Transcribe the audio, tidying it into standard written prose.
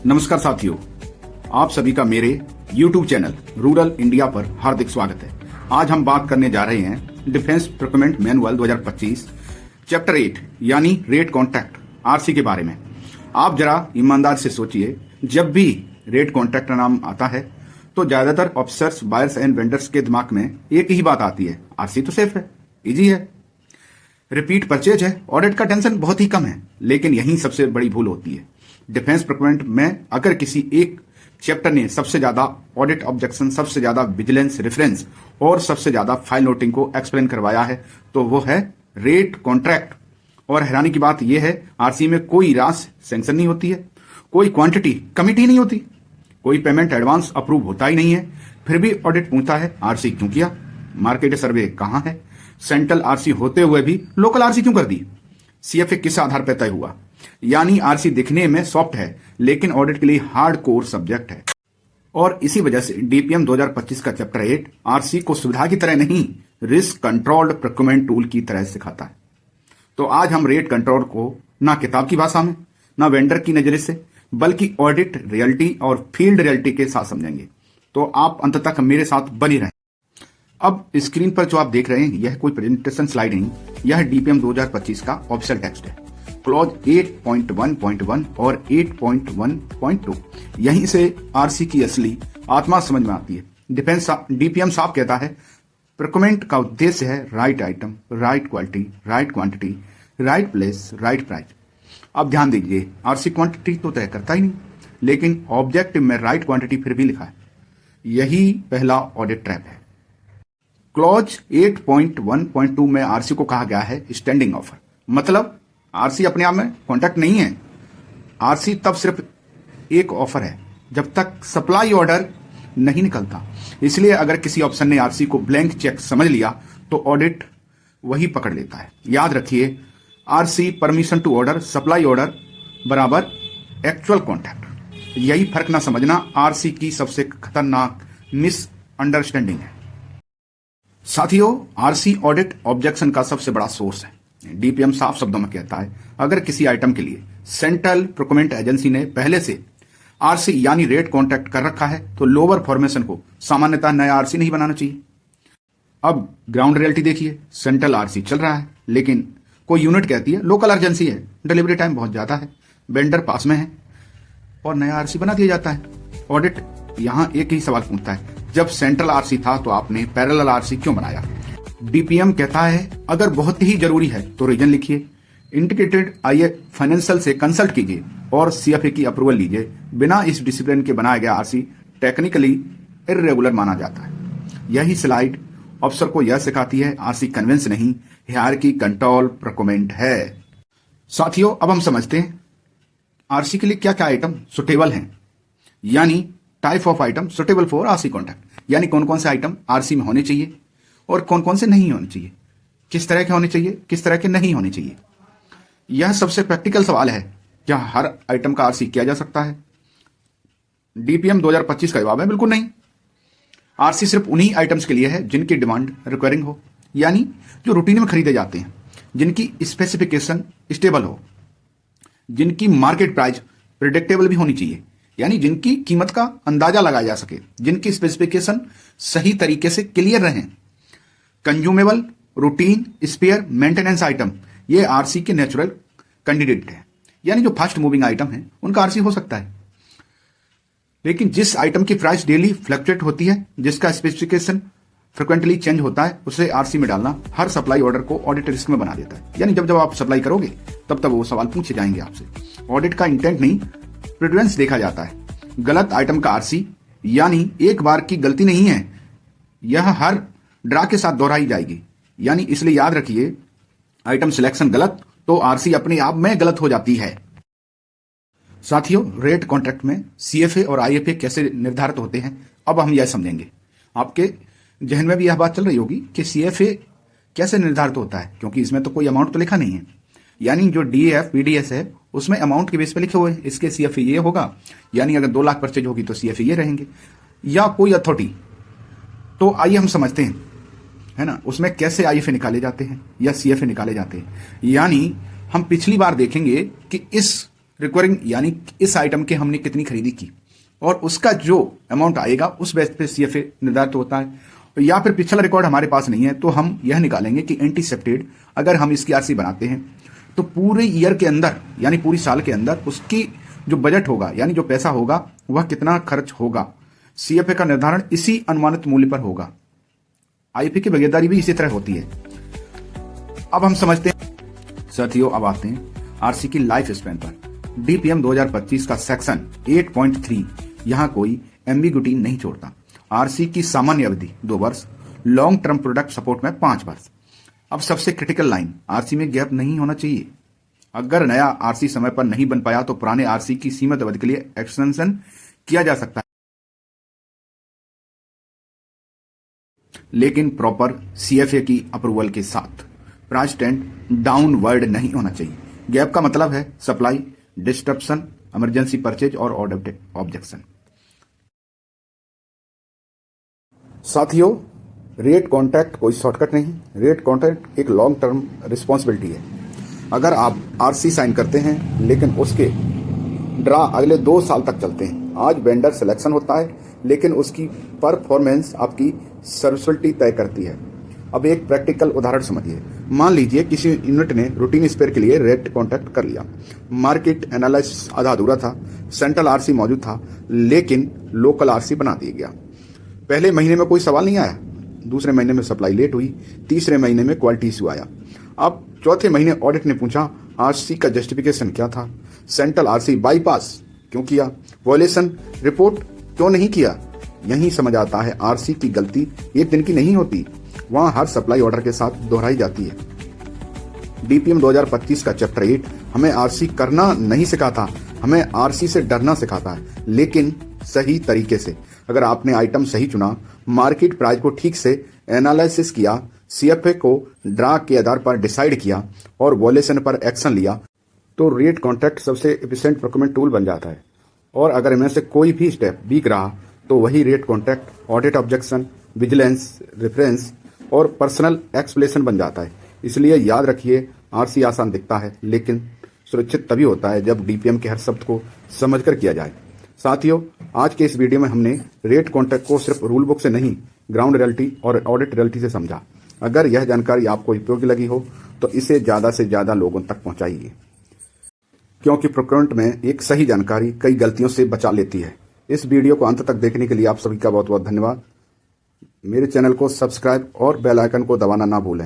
नमस्कार साथियों, आप सभी का मेरे YouTube चैनल रूरल इंडिया पर हार्दिक स्वागत है। आज हम बात करने जा रहे हैं डिफेंस प्रोक्योरमेंट मैनुअल 2025 चैप्टर 8 यानी रेट कॉन्ट्रैक्ट आरसी के बारे में। आप जरा ईमानदार से सोचिए, जब भी रेट कॉन्ट्रैक्ट का नाम आता है तो ज्यादातर ऑफिसर्स, बायर्स एंड वेंडर्स के दिमाग में एक ही बात आती है, आरसी तो सेफ है, इजी है, रिपीट परचेज है, ऑडिट का टेंशन बहुत ही कम है। लेकिन यही सबसे बड़ी भूल होती है। डिफेंस प्रोक्योरमेंट में अगर किसी एक चैप्टर ने सबसे ज्यादा ऑडिट ऑब्जेक्शन, सबसे ज्यादा विजिलेंस रेफरेंस और सबसे ज्यादा फाइल नोटिंग को एक्सप्लेन करवाया है तो वो है रेट कॉन्ट्रैक्ट। और हैरानी की बात यह है, आरसी में कोई राशि सैंक्शन नहीं होती है, कोई क्वांटिटी कमिटी नहीं होती, कोई पेमेंट एडवांस अप्रूव होता ही नहीं है। फिर भी ऑडिट पूछता है आरसी क्यों किया, मार्केट सर्वे कहां है, सेंट्रल आरसी होते हुए भी लोकल आरसी क्यों कर दी, सीएफए किस आधार पर तय हुआ। यानी आरसी दिखने में सॉफ्ट है लेकिन ऑडिट के लिए हार्ड कोर सब्जेक्ट है। और इसी वजह से डीपीएम 2025 का चैप्टर 8 आरसी को सुविधा की तरह नहीं, रिस्क कंट्रोल्ड प्रोक्योरमेंट टूल की तरह सिखाता है। तो आज हम रेट कंट्रोल को ना किताब की भाषा में, ना वेंडर की नजरिए से, बल्कि ऑडिट रियलिटी और फील्ड रियलिटी के साथ समझेंगे। तो आप अंत तक मेरे साथ बने रहें। अब स्क्रीन पर जो आप देख रहे हैं यह कोई प्रेजेंटेशन स्लाइड नहीं, यह डीपीएम 2025 का ऑफिशियल टेक्स्ट है। क्लॉज 8.1.1 और 8.1.2 यहीं से आरसी की असली आत्मा समझ में आती है। डीपीएम साफ कहता है प्रोक्योरमेंट का उद्देश्य है right item, right quality, right quantity, right place, right price. अब ध्यान दीजिए, आरसी क्वांटिटी तो तय करता ही नहीं, लेकिन ऑब्जेक्टिव में राइट क्वांटिटी फिर भी लिखा है। यही पहला ऑडिट ट्रैप है। क्लॉज 8.1.2 में आरसी को कहा गया है स्टैंडिंग ऑफर, मतलब आरसी अपने आप में कॉन्ट्रैक्ट नहीं है। आरसी तब सिर्फ एक ऑफर है जब तक सप्लाई ऑर्डर नहीं निकलता। इसलिए अगर किसी ऑप्शन ने आरसी को ब्लैंक चेक समझ लिया तो ऑडिट वही पकड़ लेता है। याद रखिए, RC permission to order, supply order बराबर एक्चुअल कॉन्ट्रैक्ट। यही फर्क ना समझना आरसी की सबसे खतरनाक मिसअंडरस्टैंडिंग है। साथियों, आरसी ऑडिट ऑब्जेक्शन का सबसे बड़ा सोर्स है। डीपीएम साफ शब्दों में कहता है अगर किसी आइटम के लिए सेंट्रल प्रोक्योरमेंट एजेंसी ने पहले से आरसी यानी रेट कॉन्ट्रैक्ट कर रखा है तो लोअर फॉर्मेशन को सामान्यतः नया आरसी नहीं बनाना चाहिए। अब ग्राउंड रियलिटी देखिए, सेंट्रल आरसी चल रहा है लेकिन कोई यूनिट कहती है लोकल अर्जेंसी है, डिलीवरी टाइम बहुत ज्यादा है, वेंडर पास में है और नया आरसी बना दिया जाता है। ऑडिट यहां एक ही सवाल पूछता है, जब सेंट्रल आरसी था तो आपने पैरेलल आरसी क्यों बनाया। डीपीएम कहता है अगर बहुत ही जरूरी है तो रीजन लिखिए, इंटीग्रेटेड आईए फाइनेंशियल से कंसल्ट कीजिए और सीएफए की अप्रूवल लीजिए। बिना इस डिसिप्लिन के बनाया गया आरसी टेक्निकली इर्रेगुलर माना जाता है। यही स्लाइड अफसर को यह सिखाती है आरसी कन्वेंस नहीं, हायरार्की कंट्रोल प्रोक्योरमेंट है। साथियों, अब हम समझते हैं आरसी के लिए क्या क्या आइटम सुटेबल हैं, यानी type of item suitable for RC contract, यानी कौन कौन से आइटम आरसी में होने चाहिए और कौन कौन से नहीं होने चाहिए, किस तरह के होने चाहिए, किस तरह के नहीं होने चाहिए। यह सबसे प्रैक्टिकल सवाल है, क्या हर आइटम का आरसी किया जा सकता है। डीपीएम 2025 का जवाब है बिल्कुल नहीं। आरसी सिर्फ उन्हीं आइटम्स के लिए है जिनकी डिमांड रिक्वायरिंग हो, यानी जो रूटीन में खरीदे जाते हैं, जिनकी स्पेसिफिकेशन स्टेबल हो, जिनकी मार्केट प्राइस प्रिडिक्टेबल भी होनी चाहिए, यानी जिनकी कीमत का अंदाजा लगाया जा सके, जिनकी स्पेसिफिकेशन सही तरीके से क्लियर रहें। Consumable, routine, spare, maintenance item ये आरसी के नेचुरल कैंडिडेट है, यानी जो फास्ट मूविंग आइटम है उनका आरसी हो सकता है। लेकिन जिस आइटम की प्राइस डेली फ्लक्चुएट होती है, जिसका स्पेसिफिकेशन फ्रिक्वेंटली चेंज होता है, उसे आरसी में डालना हर सप्लाई ऑर्डर को ऑडिट रिस्क में बना देता है। यानी जब जब आप सप्लाई करोगे तब तब वो सवाल पूछे जाएंगे आपसे। ऑडिट का इंटेंट नहीं, प्रेफरेंस देखा जाता है। गलत आइटम का आरसी यानी एक बार की गलती नहीं है, यह हर ड्रा के साथ दोहराई जाएगी। यानी इसलिए याद रखिए, आइटम सिलेक्शन गलत तो आरसी अपने आप में गलत हो जाती है। साथियों, रेट कॉन्ट्रैक्ट में सीएफए और आईएफए कैसे निर्धारित होते हैं, अब हम यह समझेंगे। आपके जहन में भी यह बात चल रही होगी कि सीएफए कैसे निर्धारित होता है, क्योंकि इसमें तो कोई अमाउंट तो लिखा नहीं है। यानी जो डीएफ पीडीएस है उसमें अमाउंट के बेस पे लिखे हुए हैं, इसके सीएफए ये होगा, यानी अगर 2 लाख परचेज होगी तो सीएफए ये रहेंगे, या कोई अथॉरिटी। तो आइए हम समझते हैं, है ना, उसमें कैसे आईएफए निकाले जाते हैं या सीएफए निकाले जाते हैं। यानी हम पिछली बार देखेंगे कि इस रिकवरिंग यानी इस आइटम के हमने कितनी खरीदी की और उसका जो अमाउंट आएगा उस बेस पे सीएफए निर्धारित होता है। या फिर पिछला रिकॉर्ड हमारे पास नहीं है तो हम यह निकालेंगे कि एंटीसेप्टेड अगर हम इसकी आरसी बनाते हैं तो पूरे ईयर के अंदर यानी पूरी साल के अंदर उसकी जो बजट होगा यानी जो पैसा होगा वह कितना खर्च होगा। सीएफए का निर्धारण इसी अनुमानित मूल्य पर होगा। आईपी की भागीदारी भी इसी तरह होती है। अब हम समझते हैं साथियों, अब आते हैं आरसी की लाइफ स्पैन पर। डीपीएम 2025 का सेक्शन 8.3 यहां कोई एम्बिग्यूटी नहीं छोड़ता। आरसी की सामान्य अवधि 2 वर्ष, लॉन्ग टर्म प्रोडक्ट सपोर्ट में 5 वर्ष। अब सबसे क्रिटिकल लाइन, आरसी में गैप नहीं होना चाहिए। अगर नया आरसी समय पर नहीं बन पाया तो पुराने आरसी की सीमित अवधि के लिए एक्सटेंशन किया जा सकता है, लेकिन प्रॉपर सीएफए की अप्रूवल के साथ। प्राइस ट्रेंड डाउनवर्ड नहीं होना चाहिए। गैप का मतलब है सप्लाई डिस्टरप्शन, इमरजेंसी परचेज और ऑर्डर ऑब्जेक्शन। साथियों, रेट कॉन्ट्रैक्ट कोई शॉर्टकट नहीं। रेट कॉन्ट्रैक्ट एक लॉन्ग टर्म रिस्पॉन्सिबिलिटी है। अगर आप आरसी साइन करते हैं लेकिन उसके ड्रा अगले 2 साल तक चलते हैं, आज वेंडर सिलेक्शन होता है लेकिन उसकी परफॉर्मेंस आपकी सर्विसिबिलिटी तय करती है। अब एक प्रैक्टिकल उदाहरण समझिए। मान लीजिए किसी यूनिट ने रूटीन स्पेयर के लिए रेट कॉन्ट्रैक्ट कर लिया। मार्केट एनालिसिस आधा अधूरा था, सेंट्रल आरसी मौजूद था लेकिन लोकल आरसी बना दिया गया। पहले महीने में कोई सवाल नहीं आया, दूसरे महीने में सप्लाई लेट हुई, तीसरे महीने में क्वालिटी इश्यू आया। अब चौथे महीने ऑडिट ने पूछा आरसी का जस्टिफिकेशन क्या था, सेंट्रल आरसी बाईपास क्यों किया, वॉयलेशन रिपोर्ट क्यों नहीं किया। यही समझ आता है आरसी की गलती एक दिन की नहीं होती, वहां हर सप्लाई ऑर्डर के साथ दोहराई जाती है। डीपीएम 2025 का चैप्टर 8 हमें आरसी करना नहीं सिखाता, हमें आरसी से डरना सिखाता है, लेकिन सही तरीके से। अगर आपने आइटम सही चुना, मार्केट प्राइस को ठीक से एनालिसिस किया, सीएफए को ड्रा के आधार पर डिसाइड किया और वॉयलेशन पर एक्शन लिया, तो रेट कॉन्ट्रैक्ट सबसे एफिशिएंट प्रोक्योरमेंट टूल बन जाता है। और अगर इनमें से कोई भी स्टेप वीक रहा तो वही rate contract audit objection, vigilance, reference और पर्सनल एक्सप्लेनेशन बन जाता है। इसलिए याद रखिए, आरसी आसान दिखता है लेकिन सुरक्षित तभी होता है जब डीपीएम के हर शब्द को समझकर किया जाए। साथियों, आज के इस वीडियो में हमने रेट कॉन्ट्रैक्ट को सिर्फ रूल बुक से नहीं, ग्राउंड रियलिटी और ऑडिट रियलिटी से समझा। अगर यह जानकारी आपको उपयोगी लगी हो तो इसे ज्यादा से ज्यादा लोगों तक पहुंचाइए, क्योंकि प्रोक्योरमेंट में एक सही जानकारी कई गलतियों से बचा लेती है। इस वीडियो को अंत तक देखने के लिए आप सभी का बहुत बहुत धन्यवाद। मेरे चैनल को सब्सक्राइब और बेल आइकन को दबाना ना भूलें।